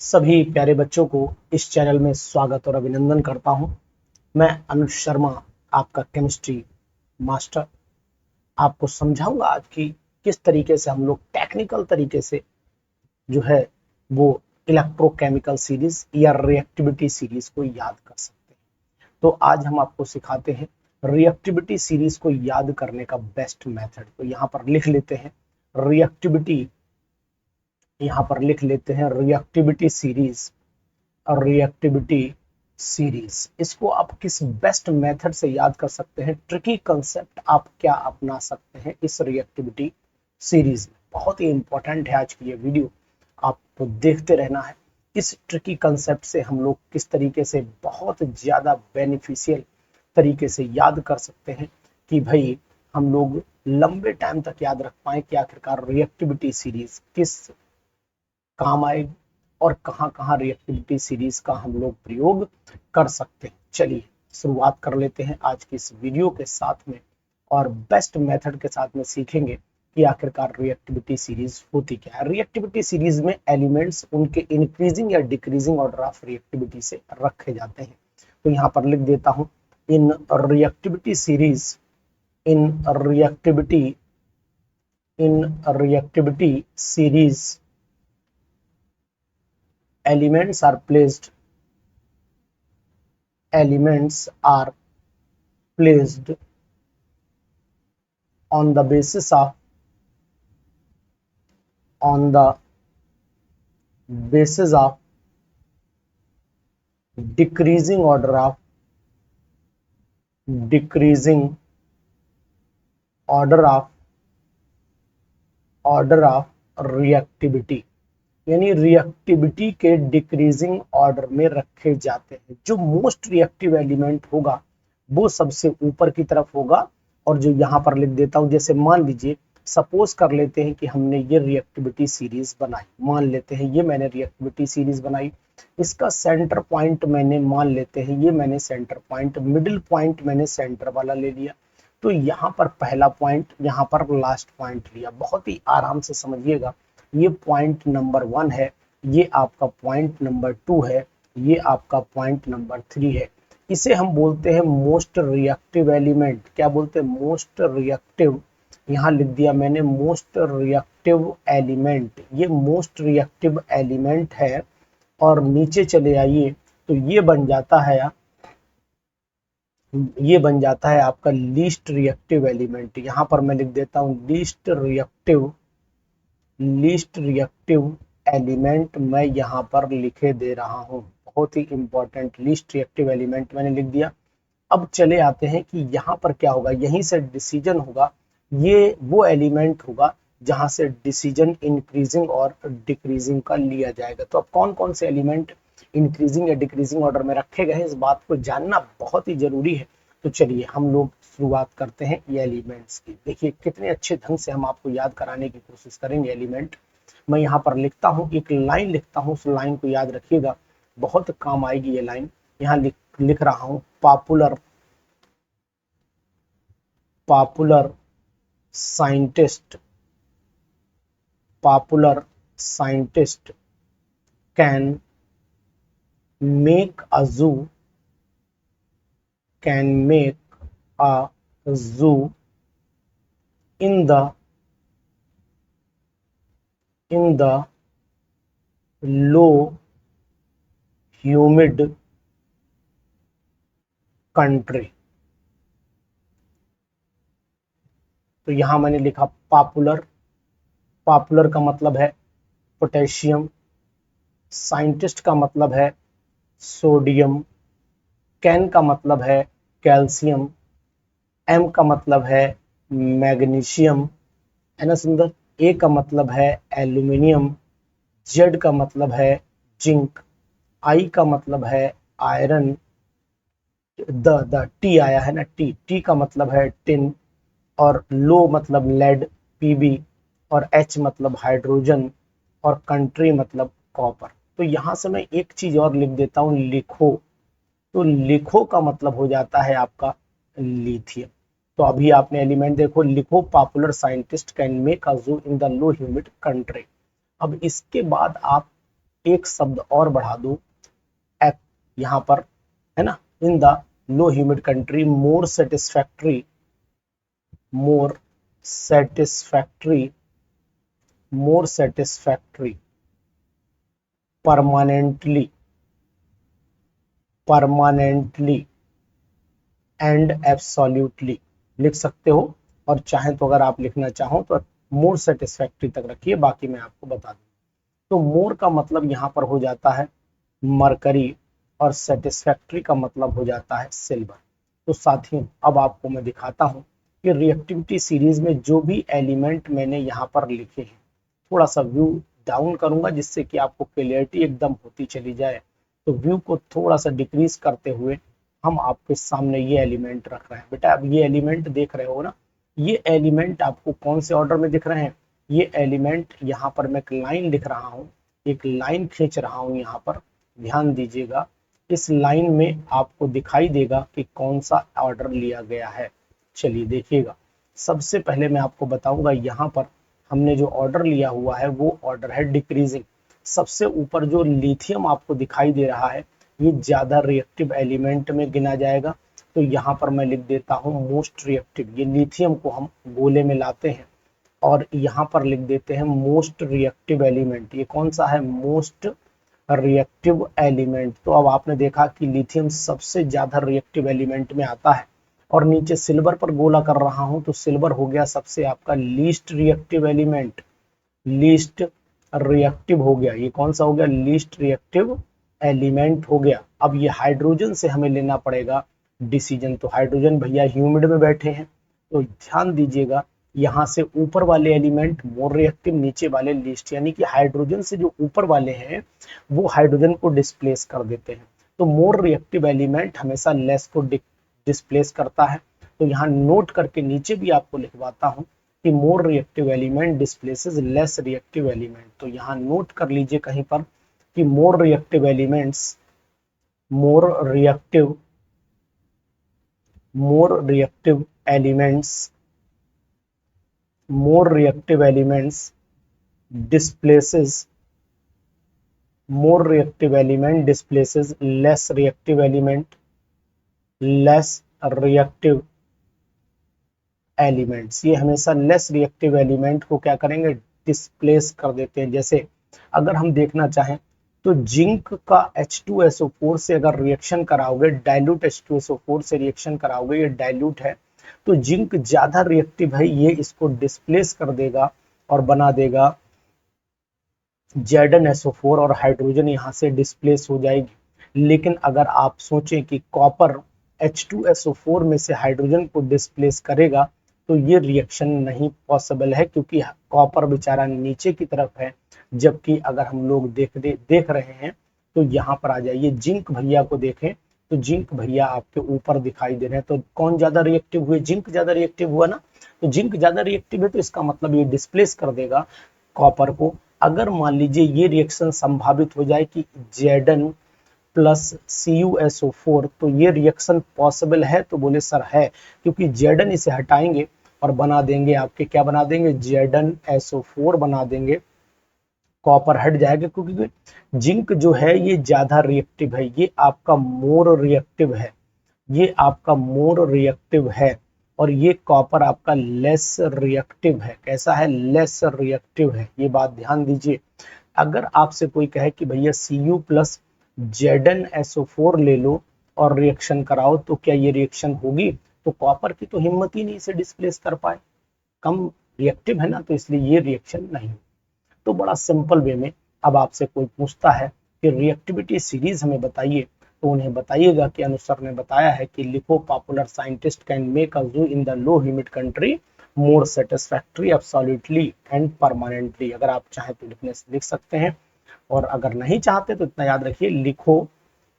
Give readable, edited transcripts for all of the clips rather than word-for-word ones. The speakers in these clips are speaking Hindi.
सभी प्यारे बच्चों को इस चैनल में स्वागत और अभिनंदन करता हूं। मैं अनुज शर्मा, आपका केमिस्ट्री मास्टर, आपको समझाऊंगा आज की किस तरीके से हम लोग टेक्निकल तरीके से जो है वो इलेक्ट्रोकेमिकल सीरीज या रिएक्टिविटी सीरीज को याद कर सकते हैं। तो आज हम आपको सिखाते हैं रिएक्टिविटी सीरीज को याद करने का बेस्ट मेथड। तो यहाँ पर लिख लेते हैं रिएक्टिविटी, यहाँ पर लिख लेते हैं रिएक्टिविटी सीरीज और रिएक्टिविटी सीरीज। इसको आप किस बेस्ट मेथड से याद कर सकते हैं, ट्रिकी कंसेप्ट आप क्या अपना सकते हैं इस रिएक्टिविटी सीरीज में। बहुत ही इंपॉर्टेंट है आज की ये वीडियो, आपको देखते रहना है। इस ट्रिकी कंसेप्ट से हम लोग किस तरीके से बहुत ज्यादा बेनिफिशियल तरीके से याद कर सकते हैं कि भाई हम लोग लंबे टाइम तक याद रख पाए कि आखिरकार रिएक्टिविटी सीरीज किस काम आएगी और कहां कहां रिएक्टिविटी सीरीज का हम लोग प्रयोग कर सकते हैं। चलिए शुरुआत कर लेते हैं आज की इस वीडियो के साथ में और बेस्ट मेथड के साथ में सीखेंगे कि आखिरकार रिएक्टिविटी सीरीज होती क्या है। रिएक्टिविटी सीरीज में एलिमेंट्स उनके इंक्रीजिंग या डिक्रीजिंग ऑर्डर ऑफ रिएक्टिविटी से रखे जाते हैं। तो यहाँ पर लिख देता हूं in reactivity series, in reactivity series elements are placed on the basis of decreasing order of reactivity, यानी रिएक्टिविटी के डिक्रीजिंग ऑर्डर में रखे जाते हैं। जो मोस्ट रिएक्टिव एलिमेंट होगा वो सबसे ऊपर की तरफ होगा। और जो यहाँ पर लिख देता हूँ, जैसे मान लीजिए सपोज कर लेते हैं कि हमने ये रिएक्टिविटी सीरीज बनाई, मान लेते हैं ये मैंने रिएक्टिविटी सीरीज बनाई, इसका सेंटर पॉइंट मैंने मान लेते हैं ये मैंने सेंटर पॉइंट, मिडिल पॉइंट मैंने सेंटर वाला ले लिया। तो यहाँ पर पहला पॉइंट, यहाँ पर लास्ट पॉइंट लिया। बहुत ही आराम से समझिएगा, ये पॉइंट नंबर 1 है, ये आपका पॉइंट नंबर 2 है, ये आपका पॉइंट नंबर 3 है। इसे हम बोलते हैं मोस्ट रिएक्टिव एलिमेंट। क्या बोलते हैं? Most reactive. यहाँ लिख दिया मैंने मोस्ट रिएक्टिव एलिमेंट, ये मोस्ट रिएक्टिव एलिमेंट है। और नीचे चले आइए तो ये बन जाता है आपका लीस्ट रिएक्टिव एलिमेंट। यहाँ पर मैं लिख देता हूँ लीस्ट रिएक्टिव एलिमेंट मैं यहाँ पर लिखे दे रहा हूँ। बहुत ही इंपॉर्टेंट, लीस्ट रिएक्टिव एलिमेंट मैंने लिख दिया। अब चले आते हैं कि यहाँ पर क्या होगा, यहीं से डिसीजन होगा। ये वो एलिमेंट होगा जहां से डिसीजन इंक्रीजिंग और डिक्रीजिंग का लिया जाएगा। तो अब कौन कौन से एलिमेंट इंक्रीजिंग या डिक्रीजिंग ऑर्डर में रखे गए हैं, इस बात को जानना बहुत ही जरूरी है। तो चलिए हम लोग शुरुआत करते हैं ये एलिमेंट्स की। देखिए कितने अच्छे ढंग से हम आपको याद कराने की कोशिश करेंगे एलिमेंट। मैं यहाँ पर लिखता हूँ, एक लाइन लिखता हूँ, उस लाइन को याद रखिएगा, बहुत काम आएगी ये लाइन। यहाँ लिख रहा हूँ popular scientist can make a zoo in the low humid country। तो यहां मैंने लिखा पॉपुलर का मतलब है पोटेशियम, साइंटिस्ट का मतलब है सोडियम, कैन का मतलब है कैल्शियम, एम का मतलब है मैग्नीशियम, है ना सुंदर, ए का मतलब है एल्यूमिनियम, जेड का मतलब है जिंक, आई का मतलब है आयरन, द टी आया है ना, टी का मतलब है टिन, और लो मतलब लेड पीबी, और एच मतलब हाइड्रोजन, और कंट्री मतलब कॉपर। तो यहां से मैं एक चीज और लिख देता हूं, लिखो। तो लिखो का मतलब हो जाता है आपका लिथियम। तो अभी आपने एलिमेंट देखो, लिखो popular scientist can make a zoo in the low humid country. अब इसके बाद आप एक शब्द और बढ़ा दो, एप यहाँ पर, है ना, इन the low humid country more satisfactory, more satisfactory, more satisfactory, permanently, permanently and absolutely लिख सकते हो, और चाहे तो अगर आप लिखना चाहो तो मोर सेटिस्फैक्ट्री तक रखिए, बाकी मैं आपको बता दूं। तो मोर का मतलब यहाँ पर हो जाता है मरकरी, और सेटिस्फैक्ट्री का मतलब हो जाता है सिल्वर। तो साथियों, अब आपको मैं दिखाता हूँ कि रिएक्टिविटी सीरीज में जो भी एलिमेंट मैंने यहाँ पर लिखे हैं, थोड़ा सा व्यू डाउन करूंगा जिससे कि आपको क्लियरिटी एकदम होती चली जाए। तो व्यू को थोड़ा सा डिक्रीज करते हुए हम आपके सामने ये एलिमेंट रख रहे हैं। बेटा अब ये एलिमेंट देख रहे हो ना, ये एलिमेंट आपको कौन से ऑर्डर में दिख रहे हैं? ये एलिमेंट यहाँ पर मैं एक लाइन लिख रहा हूँ, एक लाइन खींच रहा हूँ यहाँ पर, ध्यान दीजिएगा। इस लाइन में आपको दिखाई देगा कि कौन सा ऑर्डर लिया गया है। चलिए देखिएगा, सबसे पहले मैं आपको बताऊंगा यहाँ पर हमने जो ऑर्डर लिया हुआ है वो ऑर्डर है डिक्रीजिंग। सबसे ऊपर जो लिथियम आपको दिखाई दे रहा है, ये ज्यादा रिएक्टिव एलिमेंट में गिना जाएगा। तो यहाँ पर मैं लिख देता हूँ मोस्ट रिएक्टिव, ये लिथियम को हम गोले में लाते हैं और यहाँ पर लिख देते हैं मोस्ट रिएक्टिव एलिमेंट। ये कौन सा है? Most reactive element. तो अब आपने देखा कि लिथियम सबसे ज्यादा रिएक्टिव एलिमेंट में आता है, और नीचे सिल्वर पर गोला कर रहा हूं तो सिल्वर हो गया सबसे आपका least reactive element, least reactive हो गया। ये कौन सा हो गया? लीस्ट रिएक्टिव एलिमेंट हो गया। अब ये हाइड्रोजन से हमें लेना पड़ेगा डिसीजन। तो हाइड्रोजन भैया ह्यूमिड में बैठे हैं, तो ध्यान दीजिएगा यहाँ से ऊपर वाले एलिमेंट मोर रिएक्टिव, नीचे वाले लीस्ट, यानी कि हाइड्रोजन से जो ऊपर वाले हैं वो हाइड्रोजन को डिस्प्लेस कर देते हैं। तो मोर रिएक्टिव एलिमेंट हमेशा लेस को डिस्प्लेस करता है। तो यहाँ नोट करके नीचे भी आपको लिखवाता हूँ कि more reactive element displaces less reactive element. तो यहाँ नोट कर लीजिए कहीं पर कि more reactive elements, more reactive, more reactive elements, more reactive elements displaces, more reactive element displaces less reactive element, less reactive elements। ये हमेशा less reactive element को क्या करेंगे? डिस्प्लेस कर देते हैं। जैसे अगर हम देखना चाहें तो जिंक का H2SO4 से अगर रिएक्शन कराओगे, डाइल्यूट H2SO4 से रिएक्शन कराओगे, ये डाइल्यूट है, तो जिंक ज्यादा रिएक्टिव है, ये इसको डिस्प्लेस कर देगा और बना देगा ZnSO4, और हाइड्रोजन यहाँ से डिस्प्लेस हो जाएगी। लेकिन अगर आप सोचें कि कॉपर H2SO4 में से हाइड्रोजन को डिस्प्लेस करेगा, तो ये रिएक्शन नहीं पॉसिबल है, क्योंकि कॉपर बेचारा नीचे की तरफ है। जबकि अगर हम लोग देख रहे हैं तो यहाँ पर आ जाइए, जिंक भैया को देखें तो जिंक भैया आपके ऊपर दिखाई दे रहे हैं। तो कौन ज्यादा रिएक्टिव हुए? जिंक ज्यादा रिएक्टिव हुआ ना। तो जिंक ज्यादा रिएक्टिव है तो इसका मतलब ये डिस्प्लेस कर देगा कॉपर को। अगर मान लीजिए ये रिएक्शन संभावित हो जाए कि Zn प्लस CuSO4, तो ये रिएक्शन पॉसिबल है? तो बोले सर है, क्योंकि Zn इसे हटाएंगे और बना देंगे आपके, क्या बना देंगे? ZnSO4 बना देंगे, कॉपर हट जाएगा, क्योंकि जिंक जो है ये ज्यादा रिएक्टिव है, ये आपका मोर रिएक्टिव है, ये आपका मोर रिएक्टिव है, और ये कॉपर आपका लेस रिएक्टिव है। कैसा है? लेस रिएक्टिव है। ये बात ध्यान दीजिए। अगर आपसे कोई कहे कि भैया Cu प्लस ZnSO4 ले लो और रिएक्शन कराओ, तो क्या ये रिएक्शन होगी? तो कॉपर की तो हिम्मत ही नहीं इसे डिस्प्लेस कर पाए, कम रिएक्टिव है ना, तो इसलिए ये रिएक्शन नहीं। तो बड़ा सिंपल वे में अब आपसे कोई पूछता है कि रिएक्टिविटी सीरीज हमें बताइए, तो उन्हें बताइएगा कि अनुसर ने बताया है कि लिखो popular scientist can make a zoo in the low humid country more satisfactory absolutely and permanently. अगर आप चाहें तो लिख सकते हैं, और अगर नहीं चाहते तो इतना याद रखिए,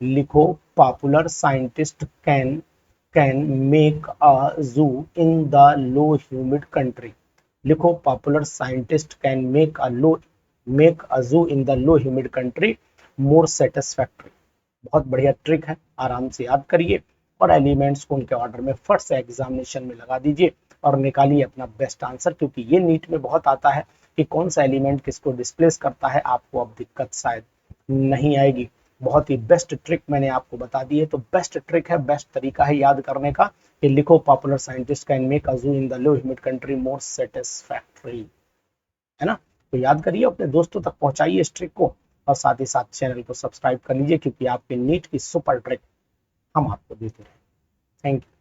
लिखो popular scientist can can make a zoo in the low humid country. लिखो popular scientist can make a zoo in the low humid country more satisfactory. बहुत बढ़िया ट्रिक है, आराम से याद करिए और एलिमेंट्स को उनके ऑर्डर में फट से एग्जामिनेशन में लगा दीजिए और निकालिए अपना बेस्ट आंसर, क्योंकि ये नीट में बहुत आता है कि कौन सा एलिमेंट किसको डिस्प्लेस करता है। आपको अब दिक्कत शायद नहीं आएगी। बहुत ही बेस्ट ट्रिक मैंने आपको बता दी है। तो बेस्ट ट्रिक है, बेस्ट तरीका है याद करने का कि लिखो popular scientist can make a zoo in the low humid country more satisfactory, है ना। तो याद करिए, अपने दोस्तों तक पहुंचाइए इस ट्रिक को, और साथ ही साथ चैनल को सब्सक्राइब कर लीजिए, क्योंकि आपके नीट की सुपर ट्रिक हम आपको देते हैं। Thank you.